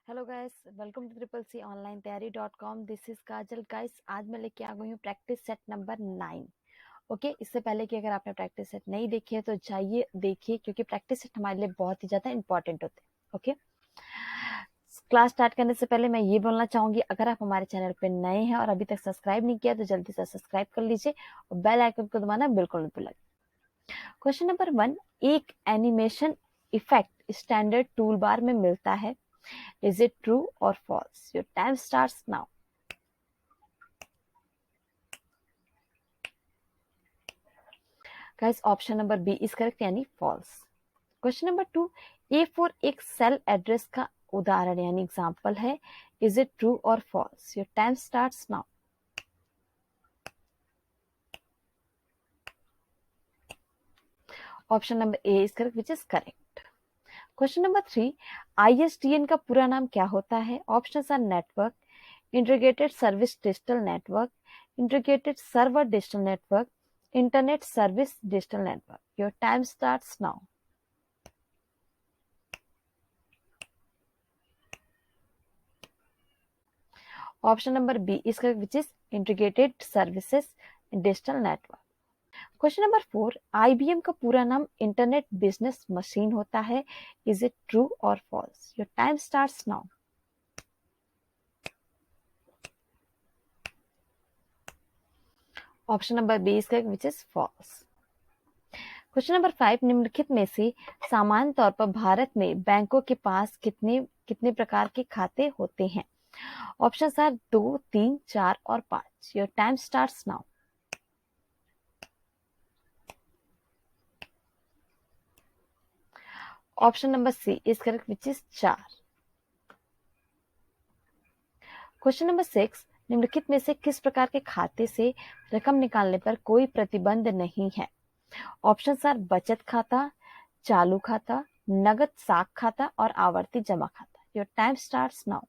Hello guys, welcome to triple C online तैयारी .com। This is Kajal. Guys, आज मैं लेके आ गई हूँ प्रैक्टिस सेट नंबर 9। ओके, इससे पहले कि अगर आपने प्रैक्टिस सेट नहीं देखी है तो जाइए देखिए, क्योंकि प्रैक्टिस सेट हमारे लिए बहुत ही ज्यादा इंपॉर्टेंट होते हैं। ओके, क्लास स्टार्ट करने से पहले मैं ये बोलना चाहूंगी, अगर आप हमारे चैनल पे नए हैं और अभी तक सब्सक्राइब नहीं किया तो जल्दी से सब्सक्राइब कर लीजिए और बेल आइकन को दबाना बिल्कुल मत भूलिए। क्वेश्चन नंबर 1, एक animation effect standard tool bar में मिलता है। Is it true or false? Your time starts now. Guys, option number B is correct, यानी false. Question number 2, A4 एक सेल एड्रेस का उदाहरण यानी एग्जाम्पल है. Is it true or false? Your time starts now. Option number A is correct, which is correct. Question number 3, ISDN का पूरा नाम क्या होता है? Options are network, integrated service digital network, integrated server digital network, internet service digital network. Your time starts now. Option number B is correct, which is integrated services digital network. Question number 4, IBM का पूरा नाम internet business machine होता है. Is it true or false? Your time starts now. Option number B is correct, which is false. Question number 5, निम्नलिखित में से सामान्य तौर पर भारत में बैंकों के पास कितने कितने प्रकार के खाते होते हैं? ऑप्शन आर 2, 3, 4 और 5. Your time starts now. Option number C is correct, which is 4. Question number 6, निम्नलिखित में से किस प्रकार के खाते से रकम निकालने पर कोई प्रतिबंध नहीं है? ऑप्शन आर बचत खाता, चालू खाता, नगद साख खाता और आवर्ती जमा खाता. Your time starts now.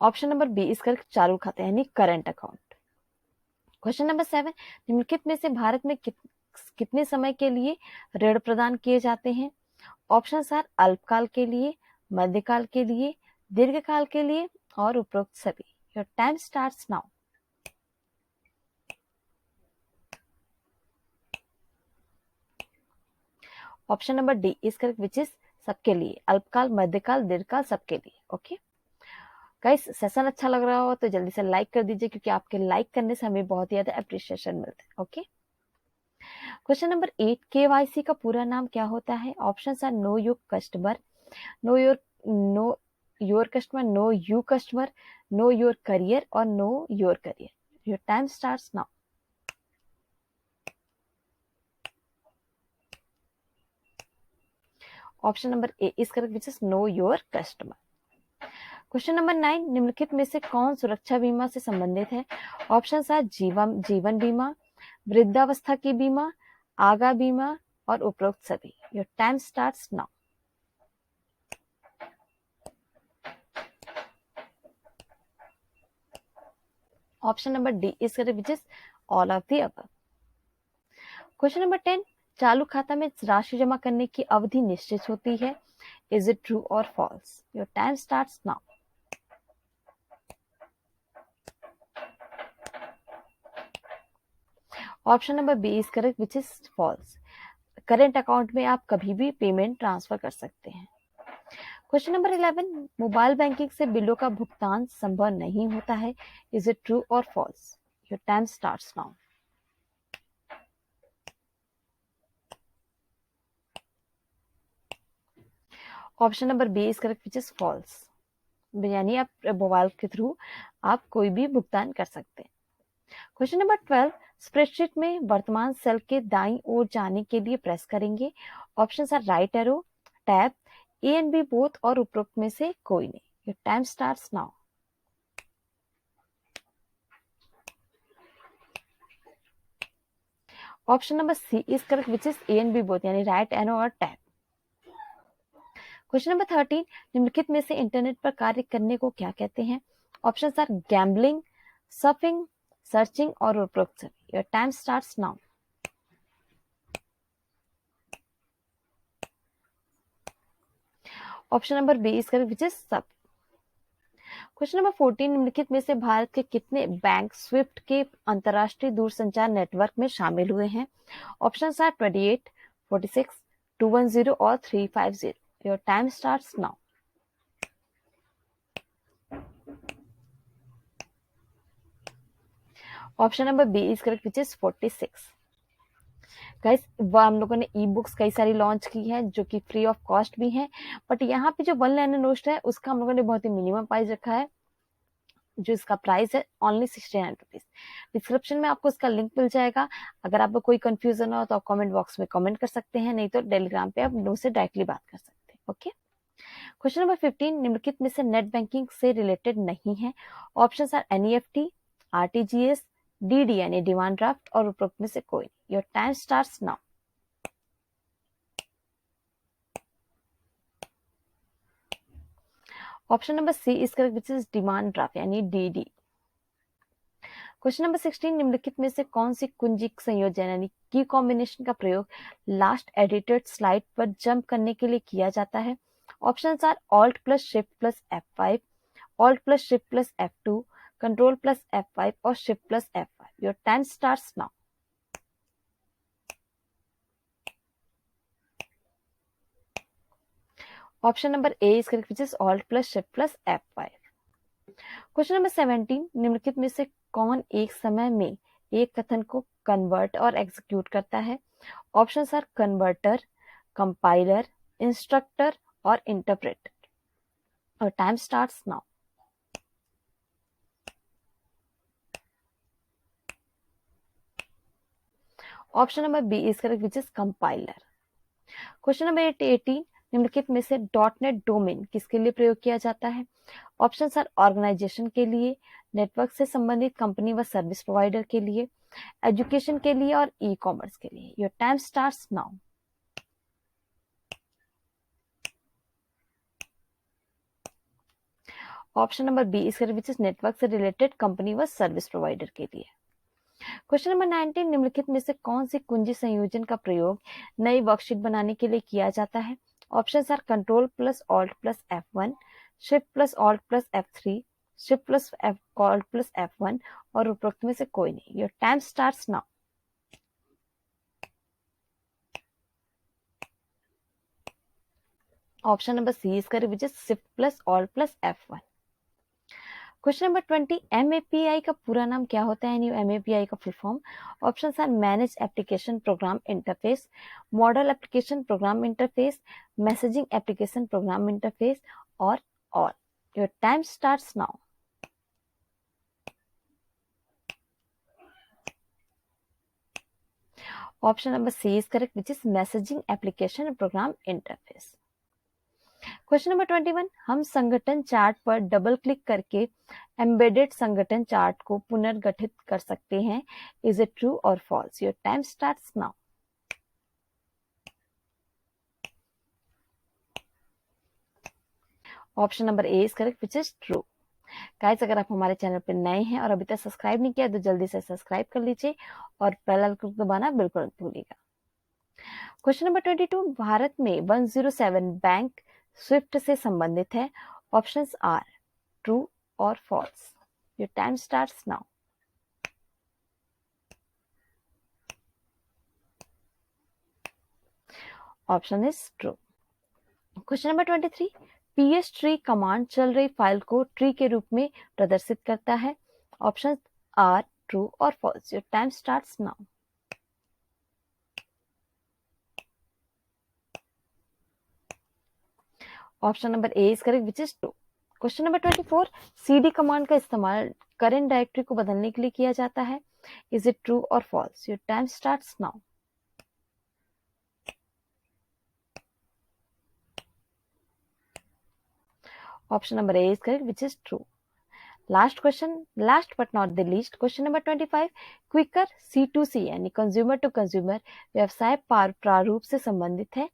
Option number B is correct, चालू खाता यानी करंट अकाउंट. क्वेश्चन नंबर 7, निम्नलिखित में से भारत में कितने समय के लिए ऋण प्रदान किए जाते हैं? ऑप्शन आर अल्पकाल के लिए, मध्यकाल के लिए, दीर्घकाल के लिए और उपरोक्त सभी. Your time starts now. Option number D is correct, which is सबके लिए, अल्पकाल, मध्यकाल, दीर्घकाल, सबके लिए. ओके गाइस, सेशन अच्छा लग रहा हो तो जल्दी से लाइक कर दीजिए, क्योंकि आपके लाइक करने से हमें बहुत ही ज्यादा अप्रिशिएशन मिलता है. ओके, क्वेश्चन नंबर 8, केवाईसी का पूरा नाम क्या होता है? Option are know your customer, know your know your customer, know you customer, know your career और know your career. Your time starts now. Option number A is correct, which is know your customer. Question number 9, निम्नलिखित में से कौन सुरक्षा बीमा से संबंधित है? ऑप्शन आर जीवन बीमा, वृद्धावस्था की बीमा, आगा बीमा और उपरोक्त सभी. Your time starts now. Option number D is correct, which is all of the above. Question number 10, चालू खाता में राशि जमा करने की अवधि निश्चित होती है. इज इट ट्रू और false? Your time starts now. Option number B is correct, which is false. Current account में आप कभी भी पेमेंट ट्रांसफर कर सकते हैं. क्वेश्चन नंबर 11, मोबाइल बैंकिंग से बिलों का भुगतान संभव नहीं होता है. इज इट ट्रू और false? Your time starts now. Option number B is correct, which is false. यानी आप मोबाइल के थ्रू आप कोई भी भुगतान कर सकते हैं. क्वेश्चन नंबर 12, स्प्रेडशीट में वर्तमान सेल के दाईं ओर जाने के लिए प्रेस करेंगे. Option are right arrow, tab, A and B both और उपरोक्त में से कोई नहीं. Your time starts now. Option number C is correct, which is A and B both यानी राइट एरो और टैब. क्वेश्चन नंबर 13, निम्नलिखित में से इंटरनेट पर कार्य करने को क्या कहते हैं? Option are gambling, surfing, searching और उपरोक्त सभी. Your time starts now. Option number B is correct which is सब। क्वेश्चन नंबर 14 निम्नलिखित में से भारत के कितने बैंक स्विफ्ट के अंतरराष्ट्रीय दूरसंचार नेटवर्क में शामिल हुए हैं? ऑप्शन आर 28, 46, 210 और 350। Your time starts now. Option number B is correct which is 46। Guys हम लोगों ने ई बुक्स कई सारी लॉन्च की है जो कि फ्री ऑफ कॉस्ट भी हैं, बट यहाँ पे जो वन लाइनर नोट है उसका हम लोगों ने बहुत ही मिनिमम प्राइस रखा है, जो इसका प्राइस है ओनली 69 रुपीज। डिस्क्रिप्शन में आपको इसका लिंक मिल जाएगा। अगर आपको कोई कंफ्यूजन हो तो आप कमेंट बॉक्स में कमेंट कर सकते हैं, नहीं तो टेलीग्राम पे आप मुझसे डायरेक्टली बात कर सकते हैं। ओके। क्वेश्चन नंबर 15 निम्नलिखित में से नेट बैंकिंग से रिलेटेड नहीं है। Options are NEFT, RTGS, DD यानी डिमांड ड्राफ्ट और उपरोक्त में से कोई नहीं। Your time starts now. Option number C is correct which is demand draft यानी डीडी। क्वेश्चन नंबर 16 निम्नलिखित में से कौन सी कुंजी संयोजन यानी की कॉम्बिनेशन का प्रयोग लास्ट एडिटेड स्लाइड पर जंप करने के लिए किया जाता है? Options are alt plus shift plus F5, alt plus shift plus F2, control plus F5 और shift plus F5। Your time starts now. Option number A is correct which is alt plus shift plus F5। Question number 17 निम्नलिखित में से कौन एक समय में एक कथन को कन्वर्ट और एग्जीक्यूट करता है? Options are converter, compiler, instructor और इंटरप्रेटर। और time starts now. Option number B is correct which is compiler. Question number 18 निम्नलिखित में से .NET डोमेन किसके लिए प्रयोग किया जाता है? ऑप्शंस आर ऑर्गेनाइजेशन के लिए, नेटवर्क से संबंधित कंपनी व सर्विस प्रोवाइडर के लिए, एजुकेशन के लिए और ई कॉमर्स के लिए। Your time starts now. Option number B is correct which is network से रिलेटेड कंपनी व सर्विस प्रोवाइडर के लिए। क्वेश्चन नंबर 19 निम्नलिखित में से कौन सी कुंजी संयोजन का प्रयोग नई वर्कशीट बनाने के लिए किया जाता है? Options are control plus alt plus F1, shift plus alt plus F3, shift plus alt plus F1 और उपरोक्त में से कोई नहीं। Your time starts now. Option number C is correct which is shift plus alt plus F1। Question number 20 MAPI का पूरा नाम क्या होता है यानी MAPI का full form? Option are manage application program interface, model application program interface, messaging application program interface और all. Your time starts now. Option number C is correct which is messaging application program interface. Question number 21 हम संगठन chart पर double click करके embedded संगठन chart को पुनर्गठित कर सकते हैं। इज इट ट्रू और false? Your time starts now. Option number A is correct which is true. Guys अगर आप हमारे चैनल पर नए हैं और अभी तक सब्सक्राइब नहीं किया तो जल्दी से सब्सक्राइब कर लीजिए और बेल आइकन दबाना बिल्कुल मत भूलिएगा। क्वेश्चन नंबर 22 भारत में 107 बैंक स्विफ्ट से संबंधित है। ऑप्शंस आर ट्रू और false. Your time starts now. Option is true. Question number 23 PS tree command चल रही फाइल को ट्री के रूप में प्रदर्शित करता है। ऑप्शन आर ट्रू और false. Your time starts now. Option number A is correct which is true. Question number 24 CD command का इस्तेमाल करंट डायरेक्टरी को बदलने के लिए किया जाता है। इज इट ट्रू और false? Your time starts now. Option number A is correct which is true. Last question, last but not the least, question number 25 Quikr C2C यानी कंज्यूमर टू कंज्यूमर व्यवसाय प्रारूप से संबंधित है।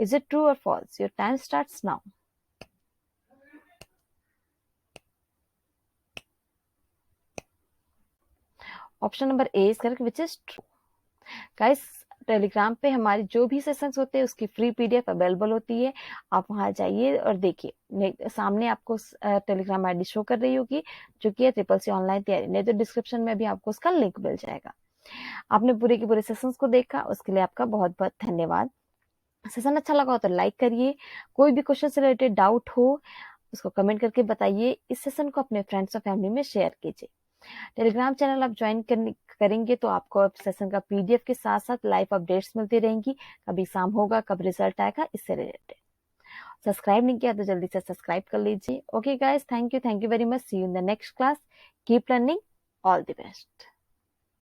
इज इट ट्रू और false? Your time starts now. Option number A is correct which is true. Guys Telegram पे हमारी जो भी सेशंस होते हैं उसकी फ्री पीडीएफ अवेलेबल होती है, आप वहां जाइए और देखिए। सामने आपको टेलीग्राम आईडी शो कर रही होगी जो कि है ट्रिपल सी ऑनलाइन तैयारी, नहीं तो डिस्क्रिप्शन में भी आपको उसका लिंक मिल जाएगा। आपने पूरे के पूरे सेशंस को देखा, उसके लिए आपका बहुत बहुत धन्यवाद। सेशन अच्छा लगा हो तो लाइक करिए, कोई भी क्वेश्चन से रिलेटेड डाउट हो उसको कमेंट करके बताइए, इस सेशन को अपने फ्रेंड्स और फैमिली में शेयर कीजिए। टेलीग्राम चैनल आप ज्वाइन करेंगे तो आपको सेशन का पीडीएफ के साथ साथ लाइव अपडेट्स मिलती रहेंगी, कभी एग्जाम होगा, कब रिजल्ट आएगा, इससे रिलेटेड। सब्सक्राइब नहीं किया तो जल्दी से सब्सक्राइब कर लीजिए। Okay guys, thank you very much, see you in the next class, keep learning, all the best.